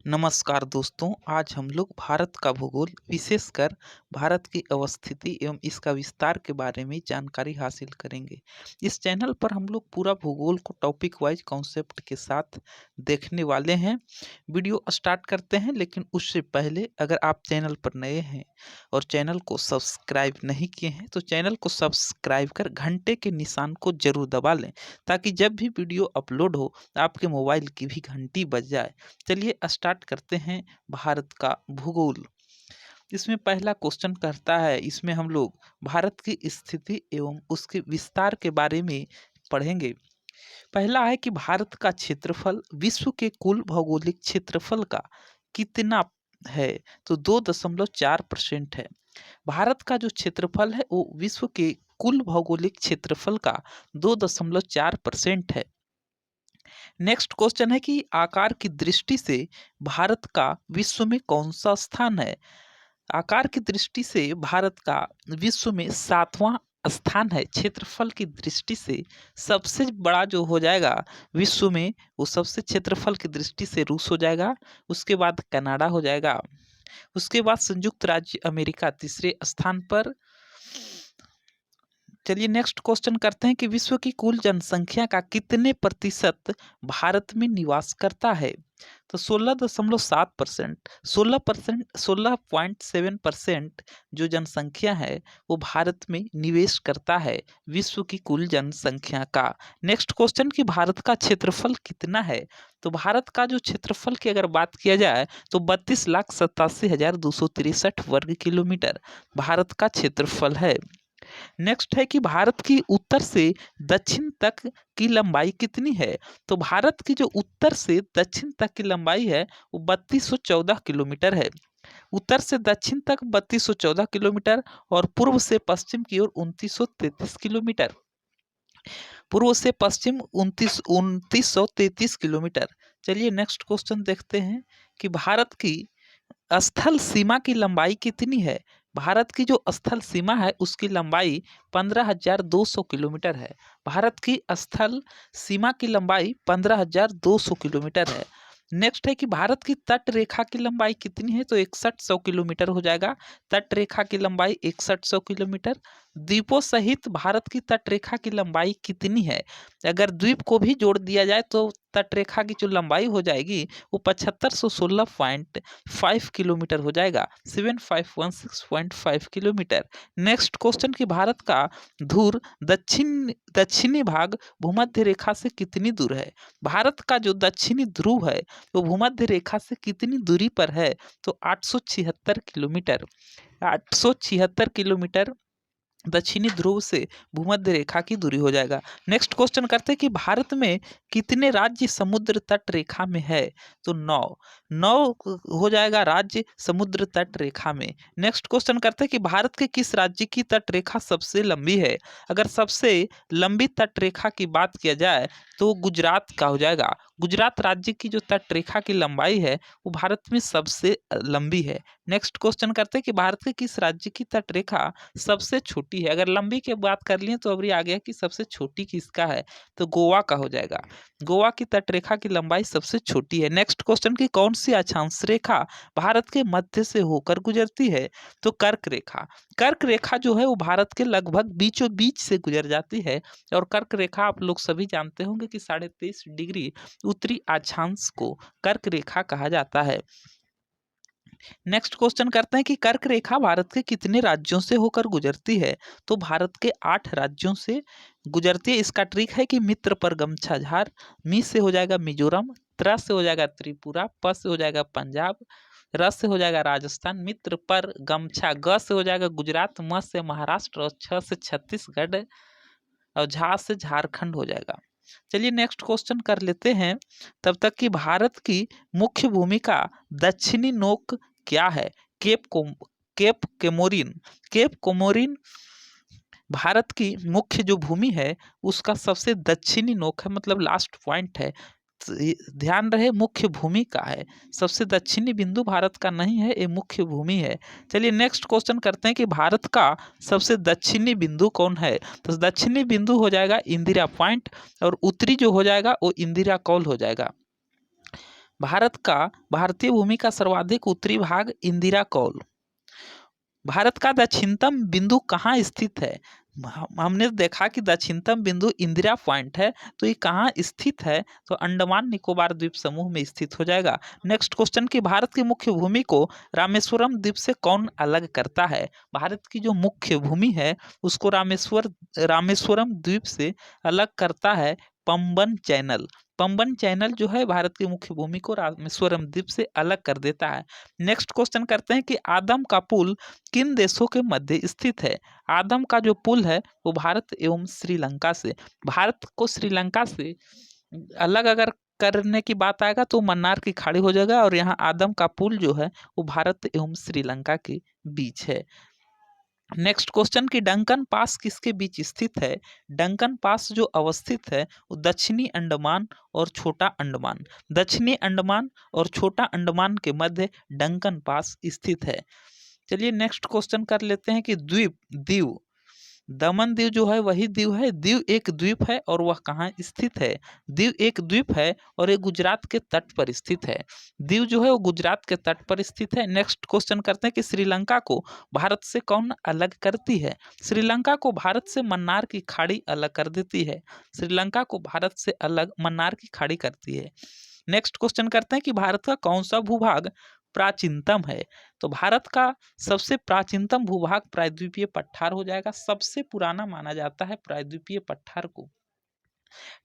नमस्कार दोस्तों, आज हम लोग भारत का भूगोल विशेषकर भारत की अवस्थिति एवं इसका विस्तार के बारे में जानकारी हासिल करेंगे। इस चैनल पर हम लोग पूरा भूगोल को टॉपिक वाइज कॉन्सेप्ट के साथ देखने वाले हैं। वीडियो स्टार्ट करते हैं, लेकिन उससे पहले अगर आप चैनल पर नए हैं और चैनल को सब्सक्राइब नहीं किए हैं तो चैनल को सब्सक्राइब कर घंटे के निशान को जरूर दबा लें, ताकि जब भी वीडियो अपलोड हो आपके मोबाइल की भी घंटी बज जाए। चलिए स्टार्ट करते हैं भारत का भूगोल। इसमें पहला क्वेश्चन कहता है, इसमें हम लोग भारत की स्थिति एवं उसके विस्तार के बारे में पढ़ेंगे। पहला है कि भारत का क्षेत्रफल विश्व के कुल भौगोलिक क्षेत्रफल का कितना है, तो 2.4% है। भारत का जो क्षेत्रफल है वो विश्व के कुल भौगोलिक क्षेत्रफल का 2.4% है। नेक्स्ट क्वेश्चन है कि आकार की दृष्टि से भारत का विश्व में कौन सा स्थान है। आकार की दृष्टि से भारत का विश्व में 7वां स्थान है। क्षेत्रफल की दृष्टि से सबसे बड़ा जो हो जाएगा विश्व में, वो सबसे क्षेत्रफल की दृष्टि से रूस हो जाएगा, उसके बाद कनाडा हो जाएगा, उसके बाद संयुक्त राज्य अमेरिका तीसरे स्थान पर। चलिए नेक्स्ट क्वेश्चन करते हैं कि विश्व की कुल जनसंख्या का कितने प्रतिशत भारत में निवास करता है, तो 16.7%, 16.7% जो जनसंख्या है वो भारत में निवेश करता है विश्व की कुल जनसंख्या का। नेक्स्ट क्वेश्चन कि भारत का क्षेत्रफल कितना है, तो भारत का जो क्षेत्रफल की अगर बात किया जाए तो 32,87,263 वर्ग किलोमीटर भारत का क्षेत्रफल है। नेक्स्ट है कि भारत की उत्तर से दक्षिण तक की लंबाई कितनी है, तो भारत की जो उत्तर से दक्षिण तक की लंबाई है वो 3214 किलोमीटर है। उत्तर से दक्षिण तक 3214 किलोमीटर और पूर्व से पश्चिम की ओर 2933 किलोमीटर। पूर्व से पश्चिम 2933 किलोमीटर। चलिए नेक्स्ट क्वेश्चन देखते हैं कि भारत की स्थल सीमा की लंबाई कितनी है। भारत की जो स्थल सीमा है उसकी लंबाई 15,200 किलोमीटर है। भारत की स्थल सीमा की लंबाई 15,200 किलोमीटर है। नेक्स्ट है कि भारत की तट रेखा की लंबाई कितनी है, तो 6100 किलोमीटर हो जाएगा। तट रेखा की लंबाई 6100 किलोमीटर। द्वीपों सहित भारत की तट रेखा की लंबाई कितनी है, अगर द्वीप को भी जोड़ दिया जाए तो तट रेखा की जो लंबाई हो जाएगी वो 7516.5 किलोमीटर हो जाएगा, 7516.5 किलोमीटर। नेक्स्ट क्वेश्चन कि भारत का धुर दक्षिणी भाग भूमध्य रेखा से कितनी दूर है। भारत का जो दक्षिणी ध्रुव है वो भूमध्य रेखा से कितनी दूरी पर है, तो 876 किलोमीटर। 876 किलोमीटर दक्षिणी ध्रुव से भूमध्य रेखा की दूरी हो जाएगा। नेक्स्ट क्वेश्चन करते हैं कि भारत में कितने राज्य समुद्र तट रेखा में है, तो 9 हो जाएगा राज्य समुद्र तट रेखा में। नेक्स्ट क्वेश्चन करते हैं कि भारत के किस राज्य की तट रेखा सबसे लंबी है। अगर सबसे लंबी तट रेखा की बात किया जाए तो गुजरात का हो जाएगा। गुजरात राज्य की जो तट रेखा की लंबाई है वो भारत में सबसे लंबी है। नेक्स्ट क्वेश्चन करते हैं कि भारत के किस राज्य की तट रेखा सबसे छोटी है। अगर लंबी की बात कर लिए तो अभी आ गया कि सबसे छोटी किसका है, तो गोवा का हो जाएगा। गोवा की तटरेखा की लंबाई सबसे छोटी है। नेक्स्ट क्वेश्चन की कौन सी अक्षांश रेखा भारत के मध्य से होकर गुजरती है, तो कर्क रेखा। कर्क रेखा जो है वो भारत के लगभग बीचों बीच से गुजर जाती है, और कर्क रेखा आप लोग सभी जानते होंगे कि 23.5 डिग्री उत्तरी अक्षांश को कर्क रेखा कहा जाता है। नेक्स्ट क्वेश्चन करते हैं कि कर्क रेखा भारत के कितने राज्यों से होकर गुजरती है, तो भारत के 8 राज्यों से गुजरती है। इसका ट्रिक है कि मित्र पर गमछा झार, मी से हो जाएगा मिजोरम, त्र से हो जाएगा त्रिपुरा, प से हो जाएगा पंजाब, र से हो जाएगा राजस्थान, मित्र पर गमछा, ग से हो जाएगा गुजरात, म से महाराष्ट्र और छ से छत्तीसगढ़ और झा से झारखंड हो जाएगा। चलिए नेक्स्ट क्वेश्चन कर लेते हैं। तब तक कि भारत की मुख्य भूमि का दक्षिणी नोक क्या है। Cape Comorin. Cape Comorin Bharat की मुख्य जो भूमि है उसका सबसे दक्षिणी नोक है, मतलब लास्ट पॉइंट है। ध्यान रहे मुख्य भूमि का है, सबसे दक्षिणी बिंदु भारत का नहीं है, ये मुख्य भूमि है। चलिए नेक्स्ट क्वेश्चन करते हैं कि भारत का सबसे दक्षिणी बिंदु कौन है, तो दक्षिणी बिंदु हो जाएगा इंदिरा पॉइंट, और उत्तरी जो हो जाएगा वो इंदिरा कौल हो जाएगा। भारत का भारतीय भूमि का सर्वाधिक उत्तरी भाग इंदिरा कौल। भारत का दक्षिणतम बिंदु कहाँ स्थित है? हमने देखा कि दक्षिणतम बिंदु इंदिरा पॉइंट है, तो ये कहाँ स्थित है? तो अंडमान निकोबार द्वीप समूह में स्थित हो जाएगा। नेक्स्ट क्वेश्चन कि भारत की मुख्य भूमि को रामेश्वरम द्वीप से कौन अलग करता है? भारत की जो मुख्य भूमि है उसको रामेश्वरम द्वीप से अलग करता है पंबन चैनल। पंबन चैनल जो है भारत की मुख्य भूमि को रामेश्वरम द्वीप से अलग कर देता है। नेक्स्ट क्वेश्चन करते हैं कि आदम का पुल किन देशों के मध्य स्थित है? आदम का जो पुल है वो भारत एवं श्रीलंका से, भारत को श्रीलंका से अलग अगर करने की बात आएगा तो मन्नार की खाड़ी हो जाएगा, और यहाँ आदम का पुल जो है वो भारत एवं श्रीलंका के बीच है। नेक्स्ट क्वेश्चन कि डंकन पास किसके बीच स्थित है? डंकन पास जो अवस्थित है वो दक्षिणी अंडमान और छोटा अंडमान, दक्षिणी अंडमान और छोटा अंडमान के मध्य डंकन पास स्थित है। चलिए नेक्स्ट क्वेश्चन कर लेते हैं कि द्वीप दीव, दमन दीव जो है वही दीव है। दीव एक द्वीप है और वह कहाँ स्थित है? दीव एक द्वीप है और ये गुजरात के तट पर स्थित है। दीव जो है वो गुजरात के तट पर स्थित है। नेक्स्ट क्वेश्चन करते हैं कि श्रीलंका को भारत से कौन अलग करती है? श्रीलंका को भारत से मन्नार की खाड़ी अलग कर देती है। श्रीलंका को भारत से अलग मन्नार की खाड़ी करती है। नेक्स्ट क्वेश्चन करते हैं कि भारत का कौन सा भूभाग प्राचीनतम है? तो भारत का सबसे प्राचीनतम भूभाग प्रायद्वीपीय पठार हो जाएगा, सबसे पुराना माना जाता है प्रायद्वीपीय पठार को।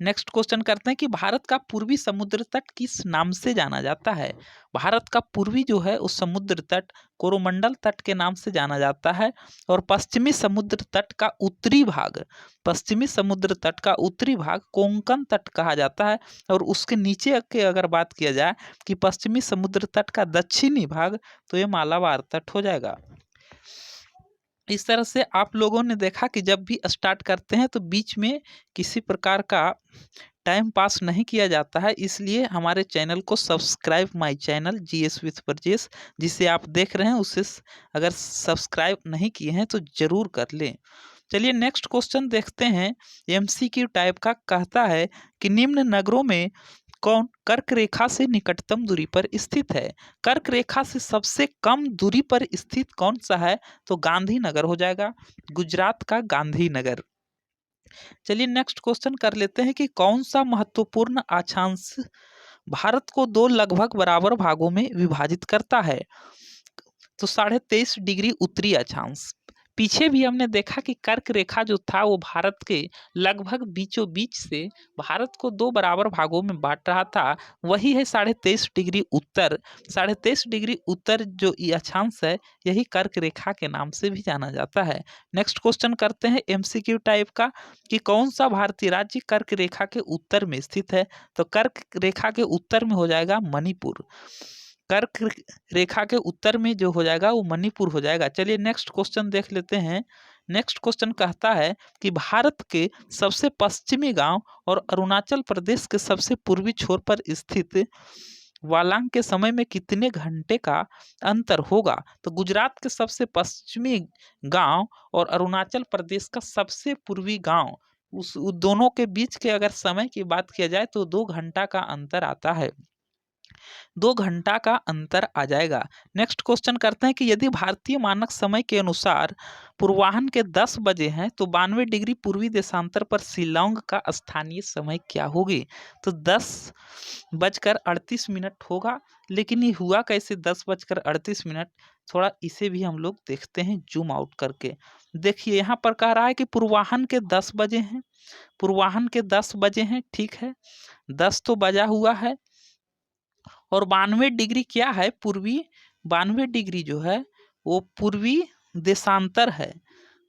नेक्स्ट क्वेश्चन करते हैं कि भारत का पूर्वी समुद्र तट किस नाम से जाना जाता है? भारत का पूर्वी जो है उस समुद्र तट कोरोमंडल तट के नाम से जाना जाता है, और पश्चिमी समुद्र तट का उत्तरी भाग, पश्चिमी समुद्र तट का उत्तरी भाग कोंकण तट कहा जाता है, और उसके नीचे के अगर बात किया जाए कि पश्चिमी समुद्र तट का दक्षिणी भाग, तो ये मालाबार तट हो जाएगा। इस तरह से आप लोगों ने देखा कि जब भी स्टार्ट करते हैं तो बीच में किसी प्रकार का टाइम पास नहीं किया जाता है, इसलिए हमारे चैनल को subscribe my channel GS with purchase, जिसे आप देख रहे हैं उसे अगर सब्सक्राइब नहीं किए हैं तो जरूर कर लें। चलिए नेक्स्ट क्वेश्चन देखते हैं। एमसीक्यू टाइप का कहता है कि निम्न नगरों में कौन कर्क रेखा से निकटतम दूरी पर स्थित है? कर्क रेखा से सबसे कम दूरी पर स्थित कौन सा है? तो गांधीनगर हो जाएगा, गुजरात का गांधीनगर। चलिए नेक्स्ट क्वेश्चन कर लेते हैं कि कौन सा महत्वपूर्ण अक्षांश भारत को दो लगभग बराबर भागों में विभाजित करता है? तो 23.5 डिग्री उत्तरी अक्षांश। पीछे भी हमने देखा कि कर्क रेखा जो था वो भारत के लगभग बीचों बीच से भारत को दो बराबर भागों में बांट रहा था, वही है 23.5 डिग्री उत्तर। 23.5 डिग्री उत्तर जो ये अक्षांश है यही कर्क रेखा के नाम से भी जाना जाता है। नेक्स्ट क्वेश्चन करते हैं एमसीक्यू टाइप का कि कौन सा भारतीय राज्य कर्क रेखा के उत्तर में स्थित है? तो कर्क रेखा के उत्तर में हो जाएगा मणिपुर, कर्क रेखा के उत्तर में जो हो जाएगा वो मणिपुर हो जाएगा। चलिए नेक्स्ट क्वेश्चन देख लेते हैं। नेक्स्ट क्वेश्चन कहता है कि भारत के सबसे पश्चिमी गांव और अरुणाचल प्रदेश के सबसे पूर्वी छोर पर स्थित वालांग के समय में कितने घंटे का अंतर होगा? तो गुजरात के सबसे पश्चिमी गांव और अरुणाचल प्रदेश का सबसे पूर्वी गांव, उस दोनों के बीच के अगर समय की बात किया जाए तो 2 घंटा का अंतर आता है, 2 घंटा का अंतर आ जाएगा। नेक्स्ट क्वेश्चन करते हैं कि यदि भारतीय मानक समय के अनुसार पूर्वाह्न के 10 बजे हैं तो 92 डिग्री पूर्वी देशांतर पर शिलोंग का स्थानीय समय क्या होगी? तो 10:38 होगा, लेकिन ये हुआ कैसे 10:38? थोड़ा इसे भी हम लोग देखते हैं जूम आउट करके। देखिए यहाँ पर कह रहा है कि पूर्वाह्न के 10 बजे हैं, पूर्वाह्न के 10 बजे हैं, ठीक है, 10 तो बजा हुआ है, और 92 डिग्री क्या है? पूर्वी, 92 डिग्री जो है वो पूर्वी देशांतर है,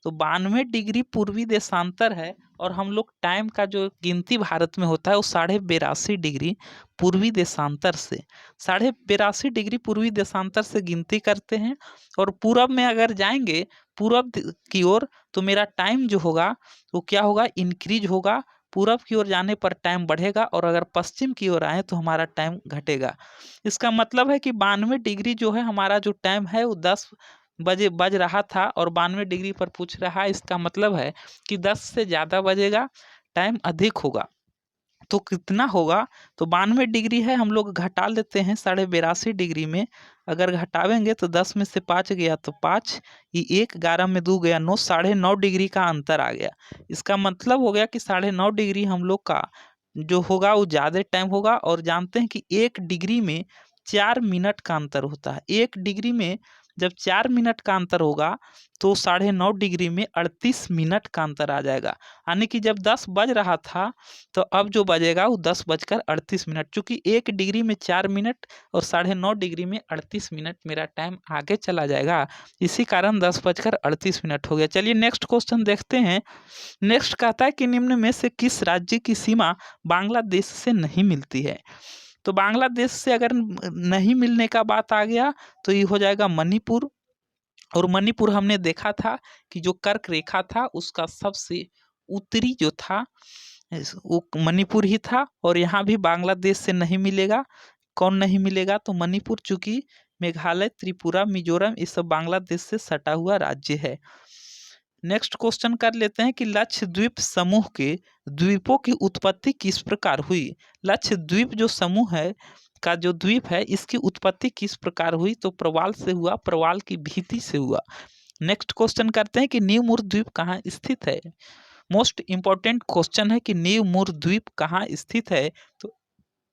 तो 92 डिग्री पूर्वी देशांतर है, और हम लोग टाइम का जो गिनती भारत में होता है वो 82.5 डिग्री पूर्वी देशांतर से, 82.5 डिग्री पूर्वी देशांतर से गिनती करते हैं, और पूरब में अगर जाएंगे की ओर तो मेरा टाइम जो होगा वो क्या होगा? इंक्रीज होगा, पूरब की ओर जाने पर टाइम बढ़ेगा, और अगर पश्चिम की ओर आए तो हमारा टाइम घटेगा। इसका मतलब है कि 92 डिग्री जो है हमारा जो टाइम है वो 10 बजे बज रहा था, और 92 डिग्री पर पूछ रहा है, इसका मतलब है कि 10 से ज़्यादा बजेगा, टाइम अधिक होगा। तो कितना होगा, तो 92 डिग्री है, हम लोग घटा लेते हैं 82.5 डिग्री में। अगर घटावेंगे तो 10 में से 5 गया तो 5, ये 1, 11 में 2 गया 9, 9.5 डिग्री का अंतर आ गया। इसका मतलब हो गया कि 9.5 डिग्री हम लोग का जो होगा वो ज़्यादा टाइम होगा। और जानते हैं कि 1 डिग्री में 4 मिनट का अंतर होता है। 1 डिग्री में जब 4 मिनट का अंतर होगा तो 9.5 डिग्री में 38 मिनट का अंतर आ जाएगा। यानी कि जब 10 बज रहा था तो अब जो बजेगा वो 10:38। चूंकि 1 डिग्री में 4 मिनट और 9.5 डिग्री में 38 मिनट मेरा टाइम आगे चला जाएगा, इसी कारण 10:38 हो गया। चलिए नेक्स्ट क्वेश्चन देखते हैं। नेक्स्ट कहता है कि निम्न में से किस राज्य की सीमा बांग्लादेश से नहीं मिलती है। तो बांग्लादेश से अगर नहीं मिलने का बात आ गया तो ये हो जाएगा मणिपुर। और मणिपुर हमने देखा था कि जो कर्क रेखा था उसका सबसे उत्तरी जो था वो मणिपुर ही था। और यहाँ भी बांग्लादेश से नहीं मिलेगा। कौन नहीं मिलेगा, तो मणिपुर, चूंकि मेघालय, त्रिपुरा, मिजोरम ये सब बांग्लादेश से सटा हुआ राज्य है। नेक्स्ट क्वेश्चन कर लेते हैं कि लक्षद्वीप समूह के द्वीपों की उत्पत्ति किस प्रकार हुई। लक्षद्वीप जो समूह है का जो द्वीप है इसकी उत्पत्ति किस प्रकार हुई, तो प्रवाल से हुआ, प्रवाल की भीति से हुआ। नेक्स्ट क्वेश्चन करते हैं कि न्यू द्वीप कहाँ स्थित है। मोस्ट इंपॉर्टेंट क्वेश्चन है कि न्यू द्वीप कहाँ स्थित है, तो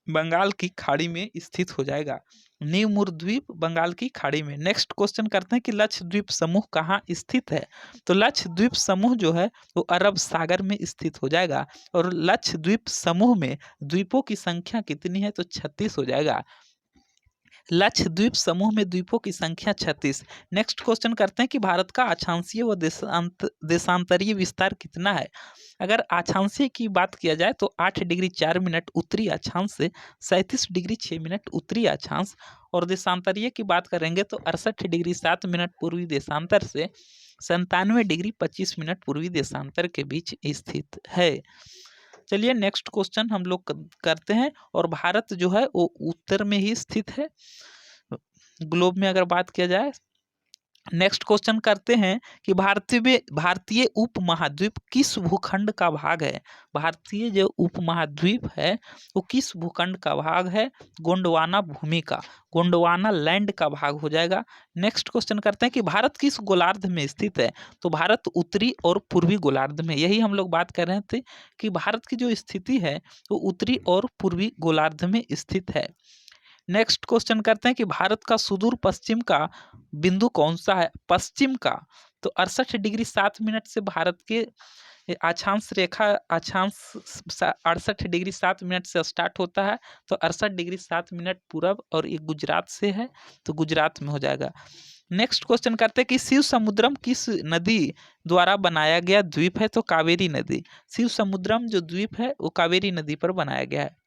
बंगाल की खाड़ी में स्थित हो जाएगा। न्यू द्वीप बंगाल की खाड़ी में। नेक्स्ट क्वेश्चन करते हैं कि लक्षद्वीप समूह कहाँ स्थित है, तो लक्षद्वीप समूह जो है वो अरब सागर में स्थित हो जाएगा। और लक्षद्वीप समूह में द्वीपों की संख्या कितनी है, तो 36 हो जाएगा। लक्षद्वीप समूह में द्वीपों की संख्या 36। नेक्स्ट क्वेश्चन करते हैं कि भारत का अक्षांशीय व देशांतरीय विस्तार कितना है। अगर अक्षांशीय की बात किया जाए तो 8 डिग्री 4 मिनट उत्तरी अक्षांश से 37 डिग्री 6 मिनट उत्तरी अक्षांश, और देशांतरीय की बात करेंगे तो 68 डिग्री 7 मिनट पूर्वी देशांतर से 97 डिग्री 25 मिनट पूर्वी देशांतर के बीच स्थित है। चलिए नेक्स्ट क्वेश्चन हम लोग करते हैं। और भारत जो है वो उत्तर में ही स्थित है ग्लोब में अगर बात किया जाए। नेक्स्ट क्वेश्चन करते हैं कि भारतीय उपमहाद्वीप किस भूखंड का भाग है। भारतीय जो उपमहाद्वीप है वो किस भूखंड का भाग है, गोंडवाना भूमि का, गोंडवाना लैंड का भाग हो जाएगा। नेक्स्ट क्वेश्चन करते हैं कि भारत किस गोलार्ध में स्थित है, तो भारत उत्तरी और पूर्वी गोलार्ध में। यही हम लोग बात कर रहे थे कि भारत की जो स्थिति है वो उत्तरी और पूर्वी गोलार्ध में स्थित है। नेक्स्ट क्वेश्चन करते हैं कि भारत का सुदूर पश्चिम का बिंदु कौन सा है, पश्चिम का, तो 68 डिग्री 7 मिनट से भारत के अक्षांश रेखा अक्षांश 68 डिग्री 7 मिनट से स्टार्ट होता है, तो 68 डिग्री 7 मिनट पूरब, और ये गुजरात से है तो गुजरात में हो जाएगा। नेक्स्ट क्वेश्चन करते हैं कि शिव समुद्रम किस नदी द्वारा बनाया गया द्वीप है, तो कावेरी नदी। शिव समुद्रम जो द्वीप है वो कावेरी नदी पर बनाया गया है।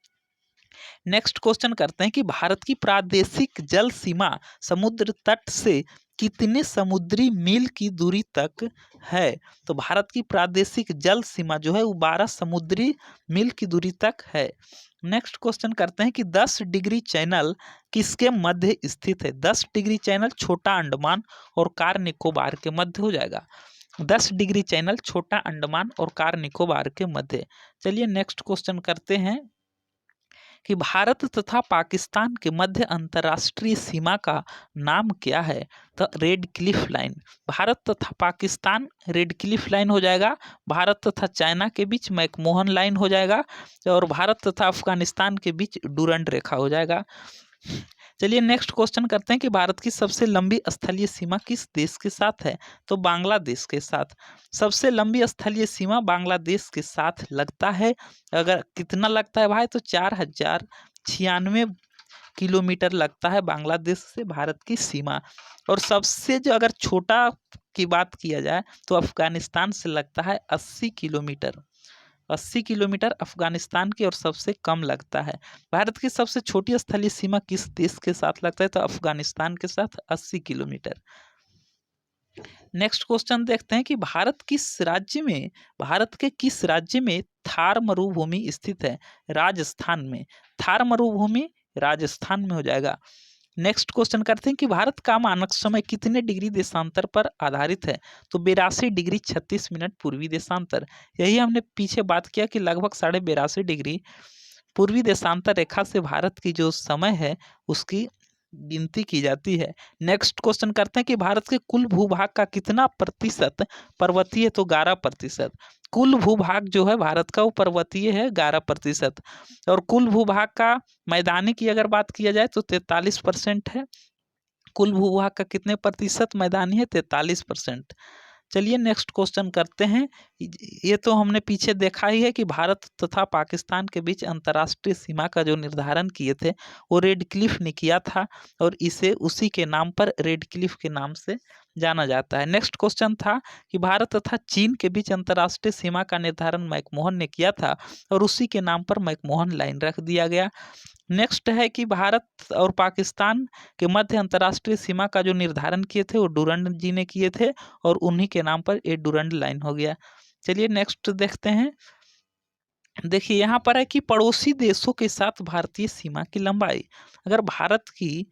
नेक्स्ट क्वेश्चन करते हैं कि भारत की प्रादेशिक जल सीमा समुद्र तट से कितने समुद्री मील की दूरी तक है, तो भारत की प्रादेशिक जल सीमा जो है वो 12 समुद्री मील की दूरी तक है। नेक्स्ट क्वेश्चन करते हैं कि 10 डिग्री चैनल किसके मध्य स्थित है। 10 डिग्री चैनल छोटा अंडमान और कार निकोबार के मध्य हो जाएगा। 10 डिग्री चैनल छोटा अंडमान और कार निकोबार के मध्य। चलिए नेक्स्ट क्वेश्चन करते हैं कि भारत तथा पाकिस्तान के मध्य अंतर्राष्ट्रीय सीमा का नाम क्या है, तो रेड क्लिफ लाइन। भारत तथा पाकिस्तान रेड क्लिफ लाइन हो जाएगा। भारत तथा चाइना के बीच मैकमोहन लाइन हो जाएगा। और भारत तथा अफगानिस्तान के बीच डूरंड रेखा हो जाएगा। चलिए नेक्स्ट क्वेश्चन करते हैं कि भारत की सबसे लंबी स्थलीय सीमा किस देश के साथ है, तो बांग्लादेश के साथ। सबसे लंबी स्थलीय सीमा बांग्लादेश के साथ लगता है। अगर कितना लगता है भाई, तो 4096 किलोमीटर लगता है बांग्लादेश से भारत की सीमा। और सबसे जो अगर छोटा की बात किया जाए तो अफगानिस्तान से लगता है 80 किलोमीटर। 80 किलोमीटर अफगानिस्तान की, और सबसे कम लगता है। भारत की सबसे छोटी स्थलीय सीमा किस देश के साथ लगता है, तो अफगानिस्तान के साथ 80 किलोमीटर। नेक्स्ट क्वेश्चन देखते हैं कि भारत के किस राज्य में थार मरुभूमि स्थित है। राजस्थान में। थार मरुभूमि राजस्थान में हो जाएगा। नेक्स्ट क्वेश्चन करते हैं कि भारत का मानक समय कितने डिग्री देशांतर पर आधारित है, तो 82 डिग्री 36 मिनट पूर्वी देशांतर। यही हमने पीछे बात किया कि लगभग 82.5 डिग्री पूर्वी देशांतर रेखा से भारत की जो समय है उसकी गिनती की जाती है। नेक्स्ट क्वेश्चन करते हैं कि भारत के कुल भूभाग का कितना प्रतिशत पर्वतीय है, तो 11%। कुल भूभाग जो है भारत का वो पर्वतीय है 11%। और कुल भूभाग का मैदानी की अगर बात किया जाए तो 43% है। कुल भूभाग का कितने प्रतिशत मैदानी है? 43%। चलिए नेक्स्ट क्वेश्चन करते हैं। ये तो हमने पीछे देखा ही है कि भारत तथा पाकिस्तान के बीच अंतर्राष्ट्रीय सीमा का जो निर्धारण किए थे वो रेड क्लिफ ने किया था, और इसे उसी के नाम पर रेड क्लिफ के नाम से जाना जाता है। नेक्स्ट क्वेश्चन था कि भारत तथा चीन के बीच अंतर्राष्ट्रीय सीमा का निर्धारण मैकमोहन ने किया था, और उसी के नाम पर मैकमोहन लाइन रख दिया गया। नेक्स्ट है कि भारत और पाकिस्तान के मध्य अंतर्राष्ट्रीय सीमा का जो निर्धारण किए थे वो डूरंड जी ने किए थे, और उन्हीं के नाम पर ये डूरंड लाइन हो गया। चलिए नेक्स्ट देखते हैं। देखिए यहाँ पर है कि पड़ोसी देशों के साथ भारतीय सीमा की लंबाई। अगर भारत की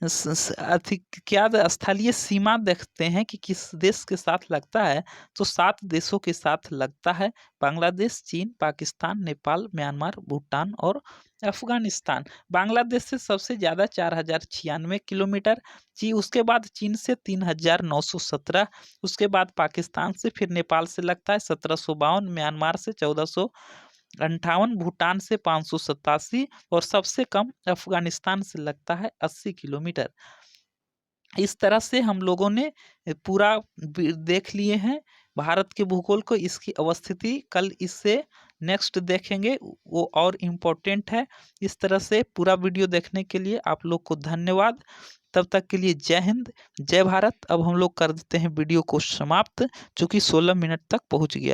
क्या स्थलीय सीमा देखते हैं कि किस देश के साथ लगता है, तो 7 देशों के साथ लगता है। बांग्लादेश, चीन, पाकिस्तान, नेपाल, म्यांमार, भूटान और अफगानिस्तान। बांग्लादेश से सबसे ज़्यादा 4096 किलोमीटर, उसके बाद चीन से 3917, उसके बाद पाकिस्तान से, फिर नेपाल से लगता है 1752, म्यांमार से 1458, भूटान से 587 और सबसे कम अफगानिस्तान से लगता है 80 किलोमीटर। इस तरह से हम लोगों ने पूरा देख लिए हैं भारत के भूगोल को, इसकी अवस्थिति। कल इससे नेक्स्ट देखेंगे, वो और इम्पोर्टेंट है। इस तरह से पूरा वीडियो देखने के लिए आप लोग को धन्यवाद। तब तक के लिए जय हिंद, जय भारत। अब हम लोग कर देते हैं वीडियो को समाप्त, चूँकि 16 मिनट तक पहुँच गया।